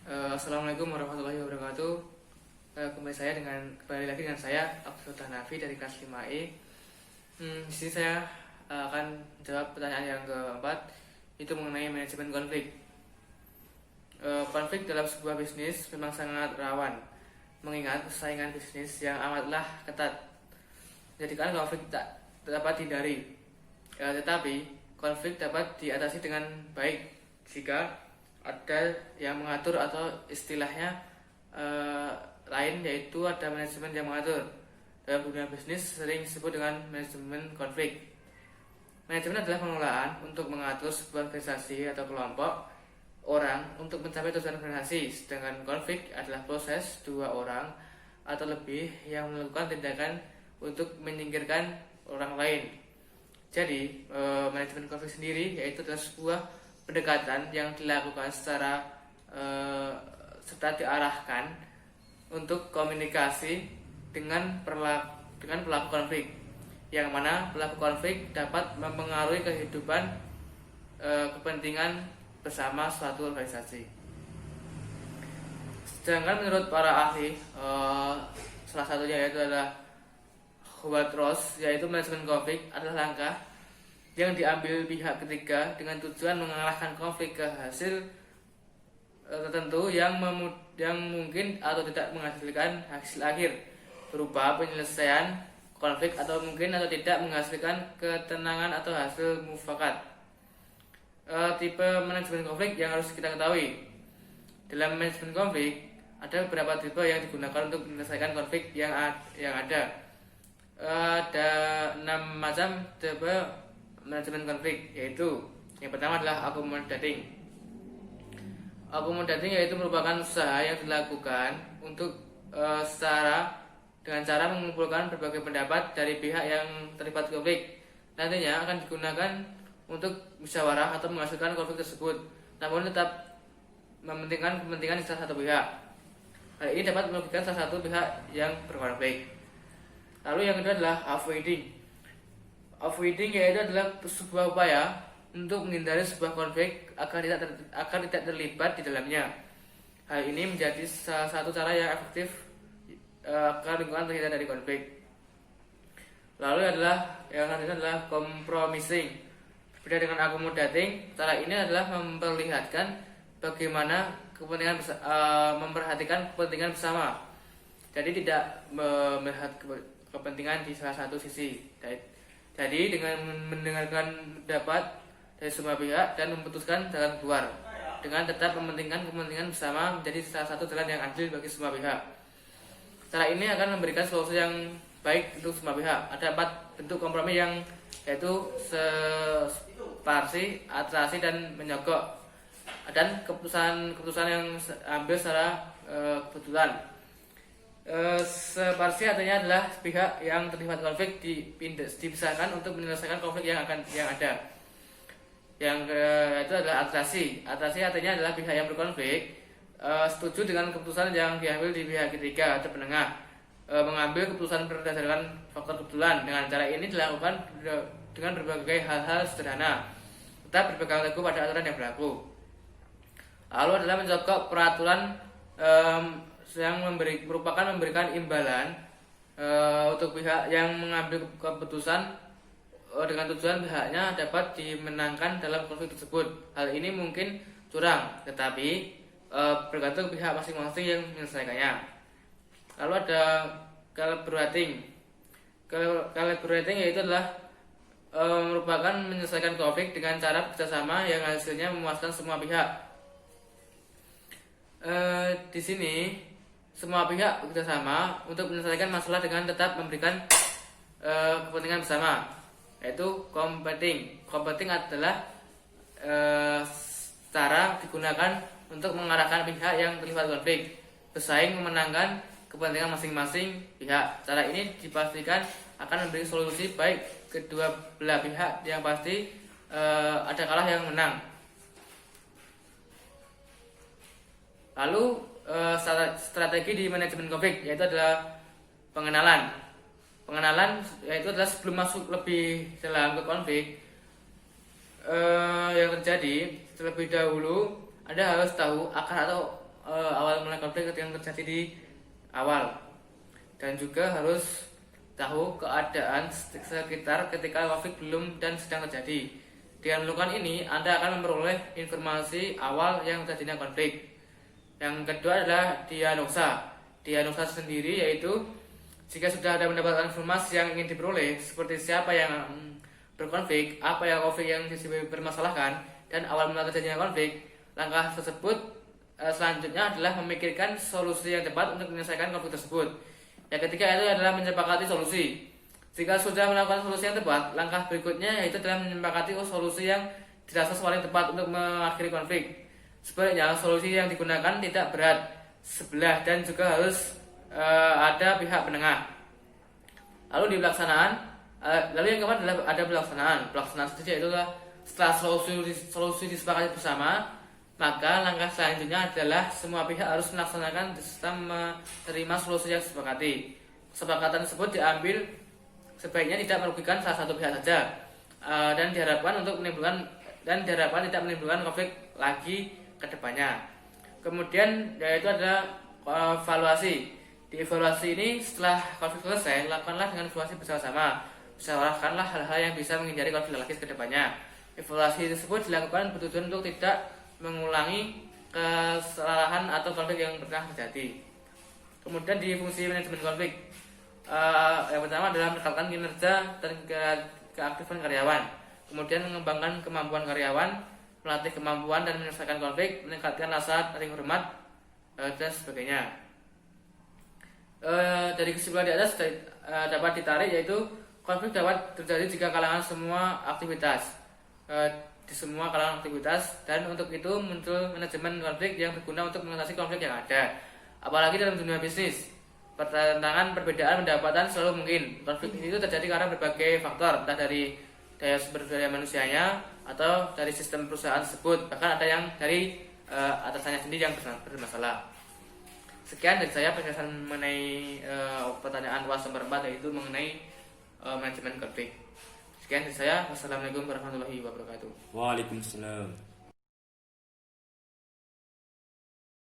Assalamualaikum warahmatullahi wabarakatuh. Kembali lagi dengan saya Abdul Hanafi dari kelas 5E. Di sini saya akan jawab pertanyaan yang keempat, itu mengenai manajemen konflik. Konflik dalam sebuah bisnis memang sangat rawan, mengingat persaingan bisnis yang amatlah ketat. Jadikan konflik tak dapat dihindari. Tetapi konflik dapat diatasi dengan baik jika ada yang mengatur, atau istilahnya lain, yaitu ada manajemen yang mengatur. Dalam dunia bisnis sering disebut dengan manajemen konflik. Manajemen adalah pengelolaan untuk mengatur sebuah organisasi atau kelompok orang untuk mencapai tujuan organisasi, sedangkan konflik adalah proses dua orang atau lebih yang melakukan tindakan untuk menyingkirkan orang lain. Jadi manajemen konflik sendiri yaitu adalah sebuah pendekatan yang dilakukan secara serta diarahkan untuk komunikasi dengan pelaku konflik, yang mana pelaku konflik dapat mempengaruhi kehidupan kepentingan bersama suatu organisasi. Sedangkan menurut para ahli, salah satunya yaitu adalah Howard Ross, yaitu manajemen konflik adalah langkah yang diambil pihak ketiga dengan tujuan mengarahkan konflik ke hasil tertentu yang mungkin atau tidak menghasilkan hasil akhir berupa penyelesaian konflik, atau mungkin atau tidak menghasilkan ketenangan atau hasil mufakat. Tipe manajemen konflik yang harus kita ketahui. Dalam manajemen konflik ada beberapa tipe yang digunakan untuk menyelesaikan konflik yang ada. Ada 6 macam tipe manajemen konflik, yaitu yang pertama adalah accommodating. Accommodating yaitu merupakan usaha yang dilakukan untuk dengan cara mengumpulkan berbagai pendapat dari pihak yang terlibat konflik. Nantinya akan digunakan untuk musyawarah atau menghasilkan konflik tersebut, namun tetap mementingkan kepentingan salah satu pihak. Hal ini dapat merugikan salah satu pihak yang berkonflik. Lalu yang kedua adalah avoiding. Avoiding yaitu adalah sebuah upaya untuk menghindari sebuah konflik agar tidak terlibat di dalamnya. Hal ini menjadi salah satu cara yang efektif agar lingkungan terhindar dari konflik. Lalu yang selanjutnya adalah compromising. Berbeda dengan accommodating, cara ini adalah memperlihatkan bagaimana memperhatikan kepentingan bersama. Jadi tidak melihat kepentingan di salah satu sisi. Jadi dengan mendengarkan pendapat dari semua pihak dan memutuskan jalan keluar, dengan tetap mementingkan kepentingan bersama menjadi salah satu jalan yang adil bagi semua pihak. Cara ini akan memberikan solusi yang baik untuk semua pihak. Ada 4 bentuk kompromi yaitu separasi, atrasi, dan menyogok. Dan keputusan yang ambil secara kebetulan. Separasi artinya adalah pihak yang terlibat konflik dipisahkan untuk menyelesaikan konflik yang ada. Yang itu adalah atrasi. Atrasi artinya adalah pihak yang berkonflik setuju dengan keputusan yang diambil di pihak ketiga atau penengah, mengambil keputusan berdasarkan faktor kebetulan. Dengan cara ini dilakukan dengan berbagai hal-hal sederhana, tetap berpegang teguh pada aturan yang berlaku. Lalu adalah mencokok peraturan yang memberikan imbalan untuk pihak yang mengambil keputusan dengan tujuan pihaknya dapat dimenangkan dalam konflik tersebut. Hal ini mungkin curang, tetapi bergantung pihak masing-masing yang menyelesaikannya. Lalu ada collaborating. Collaborating yaitu adalah merupakan menyelesaikan konflik dengan cara bekerjasama yang hasilnya memuaskan semua pihak. Di sini semua pihak bekerjasama untuk menyelesaikan masalah dengan tetap memberikan kepentingan bersama, yaitu competing. Competing adalah cara digunakan untuk mengarahkan pihak yang terlibat konflik bersaing memenangkan kepentingan masing-masing pihak. Cara ini dipastikan akan memberi solusi baik kedua belah pihak, yang pasti ada kalah yang menang. Lalu strategi di manajemen konflik yaitu adalah pengenalan. Pengenalan yaitu adalah sebelum masuk lebih dalam ke konflik yang terjadi terlebih dahulu, Anda harus tahu akar atau awal mulai konflik yang terjadi di awal, dan juga harus tahu keadaan sekitar ketika konflik belum dan sedang terjadi. Dengan melakukan ini, Anda akan memperoleh informasi awal yang terjadinya konflik. Yang kedua adalah diagnosa. Diagnosa sendiri yaitu jika sudah ada mendapatkan informasi yang ingin diperoleh, seperti siapa yang berkonflik, apa yang konflik yang dipermasalahkan, dan awal mula terjadinya konflik, langkah tersebut selanjutnya adalah memikirkan solusi yang tepat untuk menyelesaikan konflik tersebut. Yang ketiga itu adalah menyepakati solusi. Jika sudah melakukan solusi yang tepat, langkah berikutnya yaitu adalah menyepakati solusi yang dirasa paling tepat untuk mengakhiri konflik. Sebaliknya, solusi yang digunakan tidak berat sebelah dan juga harus ada pihak penengah. Lalu di pelaksanaan, lalu yang keempat adalah ada pelaksanaan. Pelaksanaan sendiri yaitu setelah solusi disepakati bersama, maka langkah selanjutnya adalah semua pihak harus melaksanakan sistem menerima solusi yang disepakati. Kesepakatan tersebut diambil sebaiknya tidak merugikan salah satu pihak saja, dan diharapkan tidak menimbulkan konflik lagi ke depannya. Kemudian yaitu ada evaluasi. Di evaluasi ini setelah konflik selesai, lakukanlah dengan evaluasi bersama-sama. Musyawarahkanlah hal-hal yang bisa menghindari konflik lagi ke depannya. Evaluasi tersebut dilakukan bertujuan untuk tidak mengulangi kesalahan atau konflik yang pernah terjadi. Kemudian di fungsi manajemen konflik, yang pertama adalah meningkatkan kinerja dan keaktifan karyawan. Kemudian mengembangkan kemampuan karyawan, melatih kemampuan dan menyelesaikan konflik, meningkatkan rasa saling hormat, dan sebagainya. Dari kesimpulan di atas dapat ditarik yaitu konflik dapat terjadi jika kalangan semua aktivitas, di semua kalangan aktivitas, dan untuk itu muncul manajemen konflik yang berguna untuk mengatasi konflik yang ada. Apalagi dalam dunia bisnis, pertentangan perbedaan pendapatan selalu mungkin. Konflik itu terjadi karena berbagai faktor, entah dari daya sumber daya manusianya atau dari sistem perusahaan tersebut, bahkan ada yang dari atasannya sendiri yang bermasalah. Sekian dari saya penjelasan mengenai pertanyaan UAS nomor 4, yaitu mengenai manajemen konflik. Sekian dari saya. Wassalamualaikum warahmatullahi wabarakatuh. Waalaikumsalam.